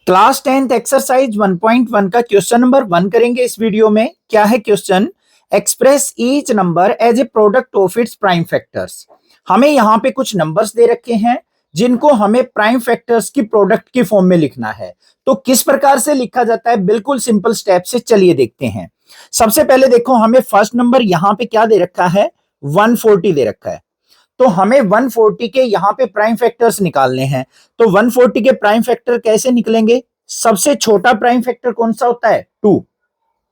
Class 10th exercise 1.1 का question number 1 करेंगे इस वीडियो में। क्या है question? Express each number as a product of its prime factors. हमें यहाँ पे कुछ नंबर्स दे रखे हैं जिनको हमें प्राइम फैक्टर्स की प्रोडक्ट की फॉर्म में लिखना है। तो किस प्रकार से लिखा जाता है, बिल्कुल सिंपल स्टेप से चलिए देखते हैं। सबसे पहले देखो, हमें फर्स्ट नंबर यहाँ पे क्या दे रखा है, 140 दे रखा है। तो हमें 140 के यहाँ पे प्राइम फैक्टर्स निकालने हैं। तो 140 के प्राइम फैक्टर कैसे निकलेंगे? सबसे छोटा प्राइम फैक्टर कौन सा होता है? 2।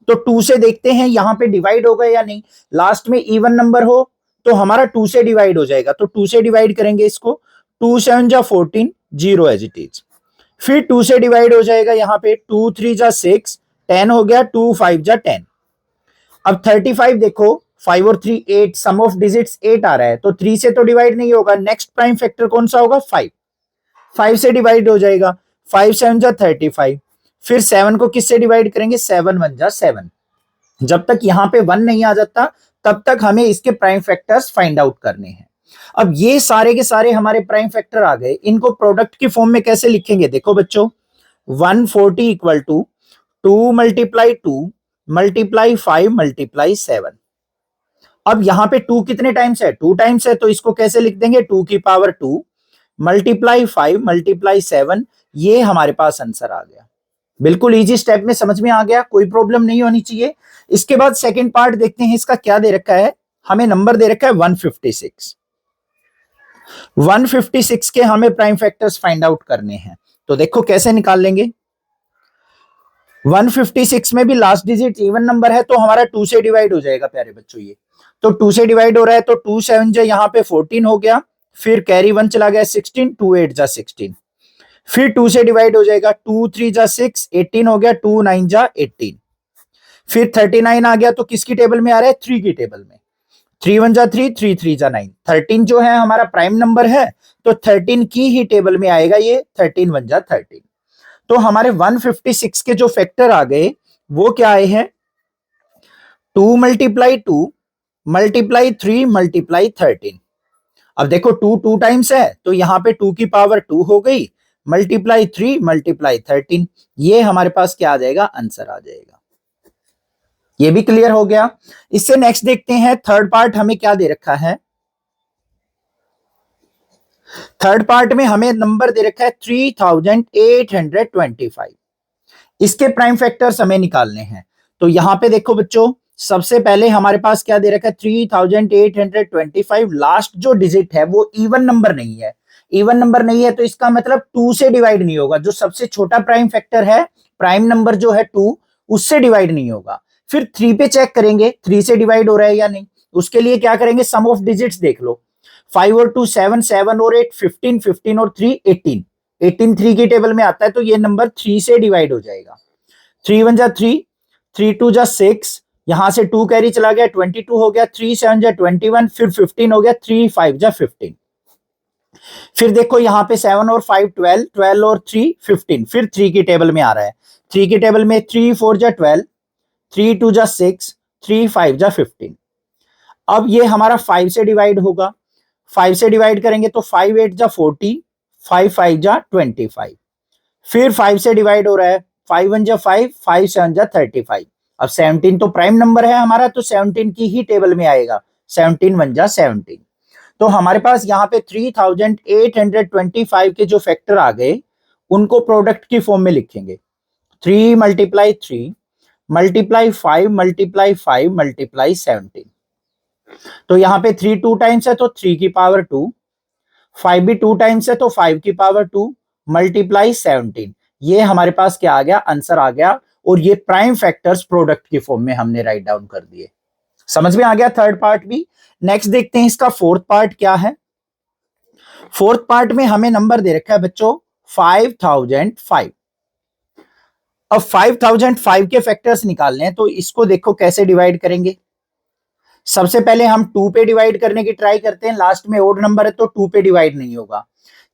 तो 2 से देखते हैं यहाँ पे डिवाइड होगा या नहीं। लास्ट में इवन नंबर हो तो हमारा 2 से डिवाइड हो जाएगा, तो 2 से डिवाइड करेंगे इसको। 2 7 जा 14, 0 एज इट इज। फिर 2 से डिवाइड हो जाएगा यहाँ पे, 2 3 जा 6, 10 हो गया, 2 5 जा 10। अब 35 देखो, 5 और 3 8, सम ऑफ डिजिट्स 8 आ रहा है, तो 3 से तो डिवाइड नहीं होगा। नेक्स्ट प्राइम फैक्टर कौन सा होगा? 5। 5 से डिवाइड हो जाएगा, 5 7 जा 35। फिर 7 को किससे डिवाइड करेंगे? 7 1 जा 7। जब तक यहाँ पे 1 नहीं आ जाता तब तक हमें इसके प्राइम फैक्टर्स फाइंड आउट करने हैं। अब ये सारे के सारे हमारे प्राइम फैक्टर आ गए, इनको प्रोडक्ट की फॉर्म में कैसे लिखेंगे? देखो बच्चों, 140 equal to 2 multiply 2 multiply 5 multiply 7। अब यहाँ पे 2 कितने टाइम्स है? 2 टाइम्स है, तो इसको कैसे लिख देंगे? 2 की पावर 2 मल्टीप्लाई 5 मल्टीप्लाई 7। ये हमारे पास आंसर आ गया। बिल्कुल इजी स्टेप में समझ में आ गया, कोई प्रॉब्लम नहीं होनी चाहिए। इसके बाद सेकंड पार्ट देखते हैं, इसका क्या दे रखा है। हमें नंबर दे रखा है 156। 156 के हमें प्राइम फैक्टर्स फाइंड आउट करने हैं। तो देखो कैसे निकाल लेंगे। 156 में भी लास्ट डिजिट इवन नंबर है, तो हमारा 2 से डिवाइड हो जाएगा प्यारे बच्चों। ये तो 2 से डिवाइड हो रहा है, तो 2 7 जो यहाँ पे 14 हो गया। फिर कैरी 1 चला गया, 16, 2 8 जा 16। फिर 2 से डिवाइड हो जाएगा, 2 3 जा 6, 18 हो गया, 2 9 जा 18। फिर 39 आ गया, तो किसकी टेबल में आ रहा है? 3 की टेबल में। 3 1 जा 3, 3 3 जा 9। 13 जो है हमारा प्राइम नंबर है, तो 13 की ही टेबल में आएगा ये। 13 1 जा 13। तो हमारे 156 के जो फैक्टर आ गए वो क्या आए हैं? 2 मल्टीप्लाई 2 मल्टीप्लाई 3 मल्टीप्लाई 13। अब देखो 2 2 टाइम्स है, तो यहाँ पे 2 की पावर 2 हो गई, मल्टीप्लाई 3 मल्टीप्लाई 13। ये हमारे पास क्या आ जाएगा? आंसर आ जाएगा। ये भी क्लियर हो गया। इससे नेक्स्ट देखते हैं, थर्ड पार्ट हमें क्या दे रखा है। थर्ड पार्ट में हमें नंबर दे रखा है 3825। इसके प्राइम फैक्टर्स हमें निकालने हैं। तो यहां पे देखो बच्चों, सबसे पहले हमारे पास क्या दे रखा है? 3825। लास्ट जो डिजिट है वो इवन नंबर नहीं है। इवन नंबर नहीं है तो इसका मतलब 2 से डिवाइड नहीं होगा। जो सबसे छोटा प्राइम फैक्टर है, प्राइम नंबर जो है 2, उससे डिवाइड नहीं होगा। फिर 3 पे चेक करेंगे 3 से डिवाइड हो रहा है या नहीं। उसके लिए क्या करेंगे? सम ऑफ डिजिट्स देख लो। 5 और 2 7, 7 और 8 15, 15 और 3 18। 18 3 की टेबल में आता है, तो ये नंबर 3 से डिवाइड हो जाएगा। 3 1 जा 3, 3 2 जा 6, यहां से 2 कैरी चला गया, 22 हो गया। 3 7 जा 21, फिर 15 हो गया। 3 5 जा 15। फिर देखो यहाँ पे 7 और 5 12, 12 और 3 15। फिर 3 की टेबल में आ रहा है। 3 की टेबल में 3 4 जा 12, 3 2 जा 6, 3 5 जा 15। अब ये हमारा 5 से डिवाइड होगा। 5 से डिवाइड करेंगे तो 5 8 जा 40, 5 5 जा 25। फिर 5 से डिवाइड हो रहा है, 5 1 जा 5, 5 7 जा 35। अब 17 तो प्राइम नंबर है हमारा, तो 17 की ही टेबल में आएगा। 17 1 जा 17। तो हमारे पास यहाँ पे 3825 के जो फैक्टर आ गए उनको प्रोडक्ट की फॉर्म में लिखेंगे। 3 मल्टीप्लाई 3 मल्टीप्लाई 5 मल्टीप्लाई 5 मल्टीप्लाई 17। तो यहाँ पे 3 2 टाइम्स है, तो 3 की पावर 2। 5 भी 2 टाइम्स है, तो 5 की पावर 2 मल्टीप्लाई 17। ये हमारे पास क्या आ गया? आंसर आ गया। और ये प्राइम फैक्टर्स प्रोडक्ट की फॉर्म में हमने राइट डाउन कर दिए। समझ में आ गया थर्ड पार्ट भी। नेक्स्ट देखते हैं इसका फोर्थ पार्ट क्या है। फोर्थ पार्ट में हमें नंबर दे रखा है बच्चों 5005। अब 5005 के फैक्टर्स निकालने हैं, तो इसको देखो कैसे डिवाइड करेंगे। सबसे पहले हम 2 पे डिवाइड करने की ट्राई करते हैं। लास्ट में ओड नंबर है तो 2 पे डिवाइड नहीं होगा।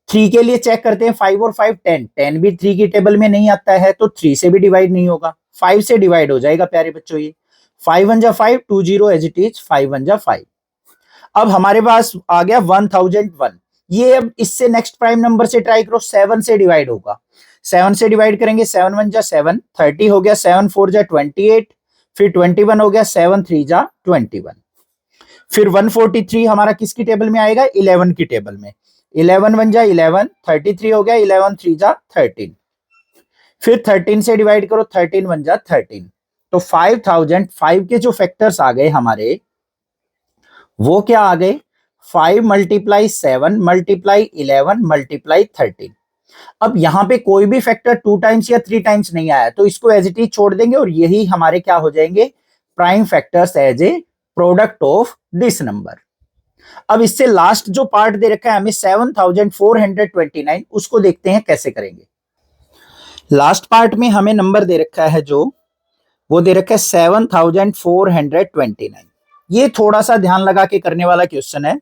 3 के लिए चेक करते हैं, 5 और 5 10, 10 भी 3 की टेबल में नहीं आता है, तो 3 से भी डिवाइड नहीं होगा। 5 से डिवाइड हो जाएगा प्यारे बच्चों। ये 5 1 जा 5, 2 0 एज इट इज, 5 1 जा 5। अब हमारे पास आ गया 1001। ये अब इससे नेक्स्ट प्राइम नंबर से ट्राई करो, 7 से डिवाइड होगा। 7 से डिवाइड करेंगे, 7 1 जा 7, 30 हो गया, 7 4 जा 28, फिर 21 हो गया, 7 3 जा 21, फिर 143 हमारा किसकी टेबल में आएगा, 11 की टेबल में, 11 1 जा 11, 33 हो गया, 11 3 जा 13, फिर 13 से डिवाइड करो, 13 1 जा 13, तो 5005 के जो फैक्टर्स आ गए हमारे वो क्या आ गए, 5 मल्टीप्लाई 7 मल्टीप्लाई 11 मल्टीप्लाई 13। अब यहां पे कोई भी फैक्टर 2 टाइम्स या 3 टाइम्स नहीं आया तो इसको एज इट इज छोड़ देंगे और यही हमारे क्या हो जाएंगे, prime factors as a product of this number. अब इससे लास्ट जो पार्ट दे रखा है हमें 7429, उसको देखते हैं कैसे करेंगे। लास्ट पार्ट में हमें नंबर दे रखा है जो वो दे रखा है 7429। ये थोड़ा सा ध्यान लगा के करने वाला क्वेश्चन है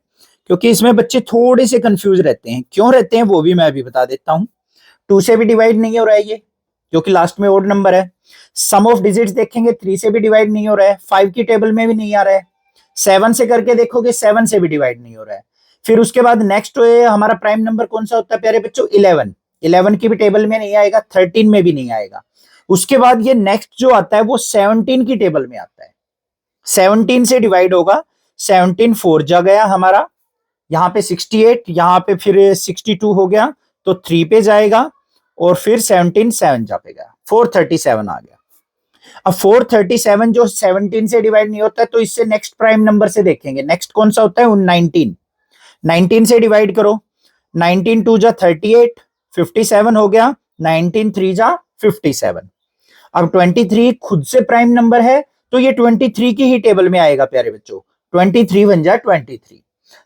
क्योंकि इसमें बच्चे थोड़े से कंफ्यूज रहते हैं। क्यों रहते हैं वो भी मैं अभी बता देता हूं। 2 से भी डिवाइड नहीं हो रहा है ये क्योंकि लास्ट में ओड नंबर है। सम ऑफ डिजिट्स देखेंगे 3 से भी डिवाइड नहीं हो रहा है, 5 की टेबल में भी नहीं आ रहा है। 7 से करके देखोगे 7 से भी डिवाइड नहीं हो रहा है। फिर उसके बाद नेक्स्ट हमारा प्राइम नंबर कौन सा होता है प्यारे बच्चों, 11 की भी टेबल में नहीं आएगा, 13 में भी नहीं आएगा। उसके बाद ये नेक्स्ट जो आता है वो 17 की टेबल में आता है। 17 से डिवाइड होगा, 17 4 जा गया हमारा, यहाँ पे 68, यहाँ पे फिर 62 हो गया तो 3 पे जाएगा और फिर 17 7 जा पे गया, 437 आ गया। अब 437 जो 17 से डिवाइड नहीं होता है तो इससे नेक्स्ट प्राइम नंबर से देखेंगे, नेक्स्ट कौन सा होता है, 19 से डिवाइड करो, 19 2 जा 38, 57 हो गया, 19 3 जा 57। अब 23 खुद से प्राइम नंबर है तो ये 23 की ही टेबल में आएगा प्यारे बच्चों, 23 1 जा 23।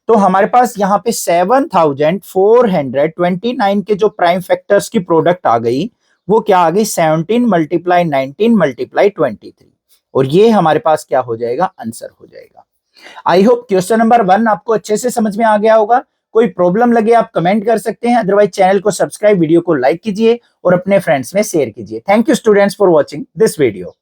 तो हमारे पास यहाँ पे 7429 के जो प्राइम फैक्टर्स की प्रोडक्ट आ गई वो क्या आ गई, 17 मल्टीप्लाई 19 मल्टीप्लाई 23, और ये हमारे पास क्या हो जाएगा, आंसर हो जाएगा। आई होप क्वेश्चन नंबर 1 आपको अच्छे से समझ में आ गया होगा। कोई प्रॉब्लम लगे आप कमेंट कर सकते हैं, अदरवाइज चैनल को सब्सक्राइब, वीडियो को लाइक कीजिए और अपने फ्रेंड्स में शेयर कीजिए। Thank you students for watching this video.